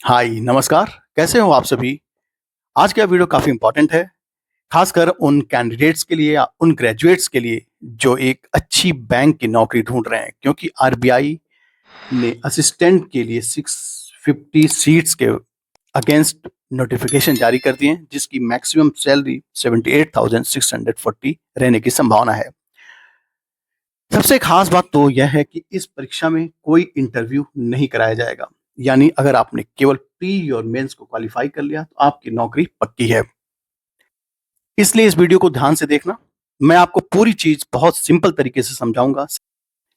हाय नमस्कार। कैसे हो आप सभी? आज का वीडियो काफ़ी इम्पोर्टेंट है, खासकर उन कैंडिडेट्स के लिए या उन ग्रेजुएट्स के लिए जो एक अच्छी बैंक की नौकरी ढूँढ रहे हैं, क्योंकि आरबीआई ने असिस्टेंट के लिए 650 सीट्स के अगेंस्ट नोटिफिकेशन जारी कर दिए हैं, जिसकी मैक्सिमम सैलरी 78,640 रहने की संभावना है। सबसे खास बात तो यह है कि इस परीक्षा में कोई इंटरव्यू नहीं कराया जाएगा। यानी अगर आपने केवल प्री और मेंस को क्वालिफाई कर लिया तो आपकी नौकरी पक्की है। इसलिए इस वीडियो को ध्यान से देखना। मैं आपको पूरी चीज बहुत सिंपल तरीके से समझाऊंगा।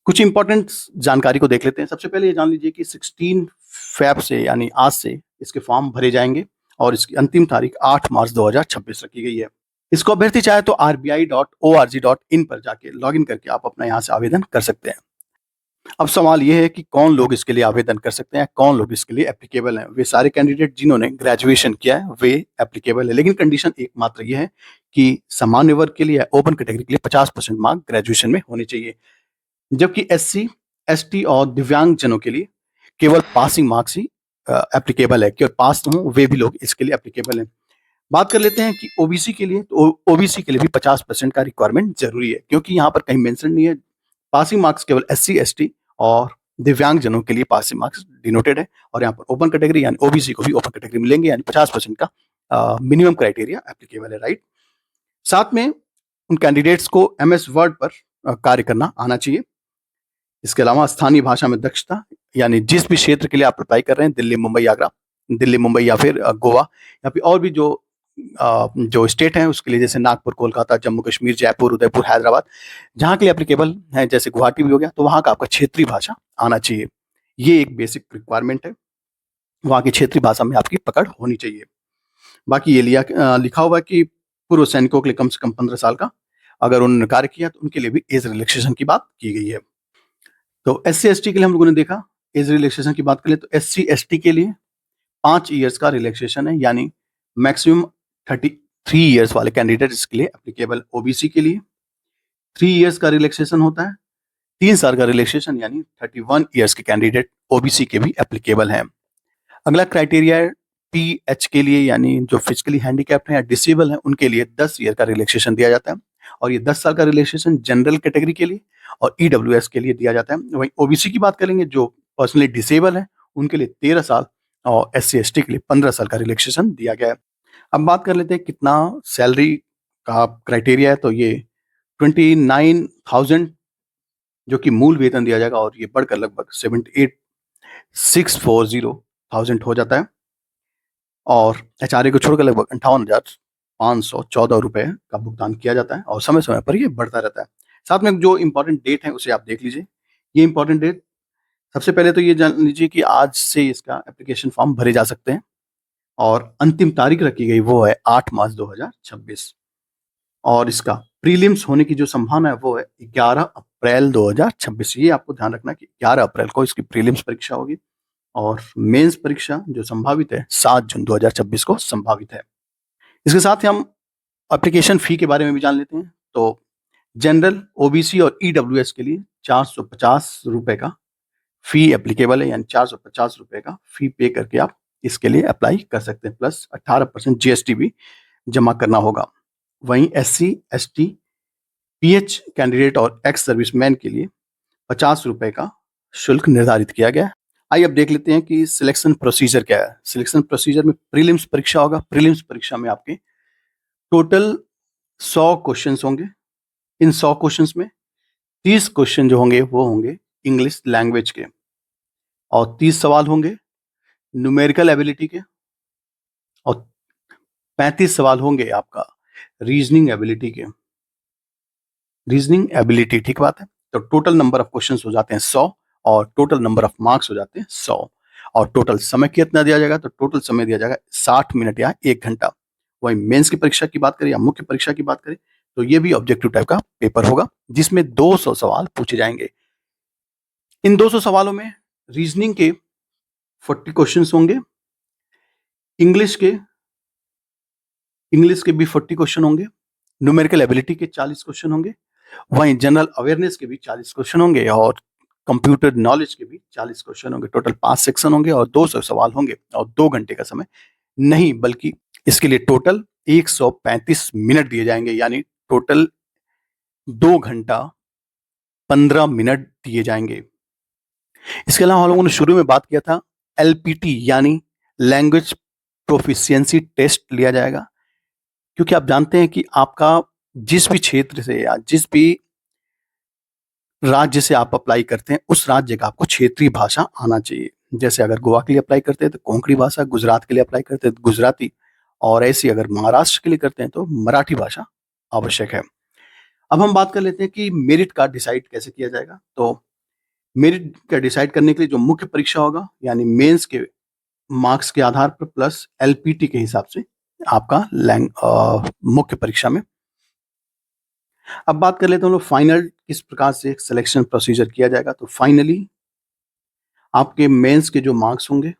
कुछ इंपॉर्टेंट जानकारी को देख लेते हैं। सबसे पहले ये जान लीजिए कि 16 फैब से यानी आज से इसके फॉर्म भरे जाएंगे और इसकी अंतिम तारीख 8 मार्च 2026 रखी गई है। इसको अभ्यर्थी चाहे तो rbi.org.in पर जाके लॉगिन करके आप अपना यहाँ से आवेदन कर सकते हैं। अब सवाल ये है कि कौन लोग इसके लिए आवेदन कर सकते हैं, कौन लोग इसके लिए एप्लीकेबल हैं। वे सारे कैंडिडेट जिन्होंने ग्रेजुएशन किया है वे एप्लीकेबल है, लेकिन कंडीशन एकमात्र ये है कि सामान्य वर्ग के लिए, ओपन कैटेगरी के लिए 50% मार्क ग्रेजुएशन में होने चाहिए, जबकि एससी, एसटी और दिव्यांग जनों के लिए केवल पासिंग मार्क्स ही एप्लीकेबल है। केवल पास हों वे भी लोग इसके लिए एप्लीकेबल हैं। बात कर लेते हैं कि ओबीसी के लिए, तो ओबीसी के लिए भी 50% का रिक्वायरमेंट जरूरी है, क्योंकि यहाँ पर कहीं मेंशन नहीं है। पासिंग मार्क्स केवल एससी, एसटी और दिव्यांग जनों के लिए पासिंग मार्क्स डिनोटेड है, और यहाँ पर ओपन कैटेगरी यानी ओबीसी को भी ओपन कैटेगरी मिलेंगे, यानी 50% का मिनिमम क्राइटेरिया एप्लीकेबल है, राइट। साथ में उन कैंडिडेट्स को एमएस वर्ड पर कार्य करना आना चाहिए। इसके अलावा स्थानीय भाषा में दक्षता, यानी जिस भी क्षेत्र के लिए आप अप्लाई कर रहे हैं, दिल्ली, मुंबई, आगरा, दिल्ली, मुंबई या फिर गोवा, या फिर और भी जो स्टेट हैं उसके लिए, जैसे नागपुर, कोलकाता, जम्मू कश्मीर, जयपुर, उदयपुर, हैदराबाद, जहाँ के लिए एप्लीकेबल है, जैसे गुवाहाटी भी हो गया, तो वहाँ का आपका क्षेत्रीय भाषा आना चाहिए। ये एक बेसिक रिक्वायरमेंट है। वहाँ की क्षेत्रीय भाषा में आपकी पकड़ होनी चाहिए। बाकी ये लिखा हुआ है कि पूर्व सैनिकों के लिए कम से कम 15 साल का अगर उन्होंने कार्य किया तो उनके लिए भी एज रिलैक्सेशन की बात की गई है। तो एससी एसटी के लिए हम लोगों ने देखा, एज रिलैक्सेशन की बात करें तो एससी एसटी के लिए 5 ईयर्स का रिलैक्सेशन है, यानी मैक्सिमम 33 ईयर्स वाले कैंडिडेट इसके लिए एप्लीकेबल। ओबीसी के लिए 3 ईयर्स का रिलैक्सेशन होता है। 3 साल का रिलैक्सेशन यानी 31 ईयर्स के कैंडिडेट ओबीसी के भी एप्लीकेबल हैं। अगला क्राइटेरिया है पीएच के लिए, यानी जो फिजिकली हैंडीकैप्ड हैं या डिसेबल हैं उनके लिए 10 ईयर का रिलैक्सेशन दिया जाता है, और ये 10 साल का रिलैक्सेशन जनरल कैटेगरी के लिए और ईडब्ल्यूएस के लिए दिया जाता है। वहीं ओबीसी की बात करेंगे, जो पर्सनली डिसेबल है उनके लिए 13 साल और एससी एसटी के लिए 15 साल का रिलैक्सेशन दिया गया है। अब बात कर लेते हैं कितना सैलरी का क्राइटेरिया है। तो ये 29,000 जो कि मूल वेतन दिया जाएगा, और ये बढ़कर लगभग 78,640,000 हो जाता है, और एचआरए को छोड़कर लगभग 58,514 रुपए का भुगतान किया जाता है, और समय समय पर ये बढ़ता रहता है। साथ में जो इंपॉर्टेंट डेट है उसे आप देख लीजिए। ये इंपॉर्टेंट डेट, सबसे पहले तो ये जान लीजिए कि आज से इसका एप्लीकेशन फॉर्म भरे जा सकते हैं, और अंतिम तारीख रखी गई वो है 8 मार्च 2026, और इसका प्रीलिम्स होने की जो संभावना है वो है 11 अप्रैल 2026। ये आपको ध्यान रखना कि 11 अप्रैल को इसकी प्रीलिम्स परीक्षा होगी, और मेंस परीक्षा जो संभावित है 7 जून 2026 को संभावित है। इसके साथ ही हम एप्लीकेशन फी के बारे में भी जान लेते हैं। तो जनरल, ओबीसी और ईडब्ल्यूएस के लिए 450 रुपए का फी एप्लीकेबल है, यानी 450 रुपए का फी पे करके आप इसके लिए अप्लाई कर सकते हैं, प्लस 18% जीएसटी भी जमा करना होगा। वहीं एससी, एसटी, पीएच कैंडिडेट और एक्स सर्विसमैन के लिए 50 रुपए का शुल्क निर्धारित किया गया है। आइए अब देख लेते हैं कि सिलेक्शन प्रोसीजर क्या है। सिलेक्शन प्रोसीजर में प्रीलिम्स परीक्षा होगा। प्रीलिम्स परीक्षा में आपके टोटल 100 क्वेश्चंस होंगे। इन 100 क्वेश्चंस में 30 क्वेश्चन जो होंगे वो होंगे इंग्लिश लैंग्वेज के, और 30 सवाल होंगे न्यूमेरिकल एबिलिटी के, और 35 सवाल होंगे आपका रीजनिंग एबिलिटी के। रीजनिंग एबिलिटी, ठीक बात है। तो टोटल नंबर ऑफ क्वेश्चंस हो जाते हैं 100, और टोटल नंबर ऑफ मार्क्स हो जाते हैं 100, और टोटल समय कितना दिया जाएगा, तो टोटल समय दिया जाएगा 60 मिनट या 1 घंटा। वहीं मेंस की परीक्षा की बात करें या मुख्य परीक्षा की बात करें तो ये भी ऑब्जेक्टिव टाइप का पेपर होगा, जिसमें 200 सवाल पूछे जाएंगे। इन 200 सवालों में रीजनिंग के 40 क्वेश्चंस होंगे, इंग्लिश के भी 40 क्वेश्चन होंगे, न्यूमेरिकल एबिलिटी के 40 क्वेश्चन होंगे, वहीं जनरल अवेयरनेस के भी 40 क्वेश्चन होंगे, और कंप्यूटर नॉलेज के भी 40 क्वेश्चन होंगे। टोटल 5 सेक्शन होंगे और 200 सवाल होंगे और 2 घंटे का समय नहीं, बल्कि इसके लिए टोटल 135 मिनट दिए जाएंगे, यानी टोटल 2 घंटा 15 मिनट दिए जाएंगे। इसके अलावा हम लोगों ने शुरू में बात किया था एलपीटी यानी लैंग्वेज प्रोफिशिएंसी टेस्ट लिया जाएगा, क्योंकि आप जानते हैं कि आपका जिस भी क्षेत्र से या जिस भी राज्य से आप अप्लाई करते हैं उस राज्य का आपको क्षेत्रीय भाषा आना चाहिए। जैसे अगर गोवा के लिए अप्लाई करते हैं तो कोंकणी भाषा, गुजरात के लिए अप्लाई करते हैं तो गुजराती, और ऐसी अगर महाराष्ट्र के लिए करते हैं तो मराठी भाषा आवश्यक है। अब हम बात कर लेते हैं कि मेरिट कार्ड डिसाइड कैसे किया जाएगा। तो मेरिट का डिसाइड करने के लिए जो मुख्य परीक्षा होगा यानी मेंस के मार्क्स के आधार पर प्लस एलपीटी के हिसाब से आपका मुख्य परीक्षा में। अब बात कर लेते हैं हम लोग फाइनल किस प्रकार से सिलेक्शन प्रोसीजर किया जाएगा। तो फाइनली आपके मेंस के जो मार्क्स होंगे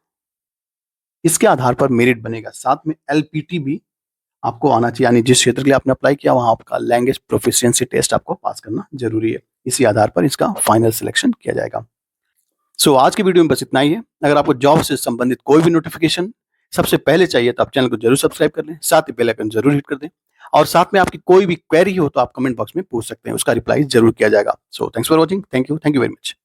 इसके आधार पर मेरिट बनेगा, साथ में एलपीटी भी आपको आना चाहिए, यानी जिस क्षेत्र के लिए आपने अप्लाई किया वहां आपका लैंग्वेज प्रोफिशिएंसी टेस्ट आपको पास करना जरूरी है। इसी आधार पर इसका फाइनल सिलेक्शन किया जाएगा। सो आज की वीडियो में बस इतना ही है। अगर आपको जॉब से संबंधित कोई भी नोटिफिकेशन सबसे पहले चाहिए तो आप चैनल को जरूर सब्सक्राइब कर लें, साथ ही बेल आइकन जरूर हिट कर दें, और साथ में आपकी कोई भी क्वेरी हो तो आप कमेंट बॉक्स में पूछ सकते हैं, उसका रिप्लाई जरूर किया जाएगा। So thanks for watching, thank you very much.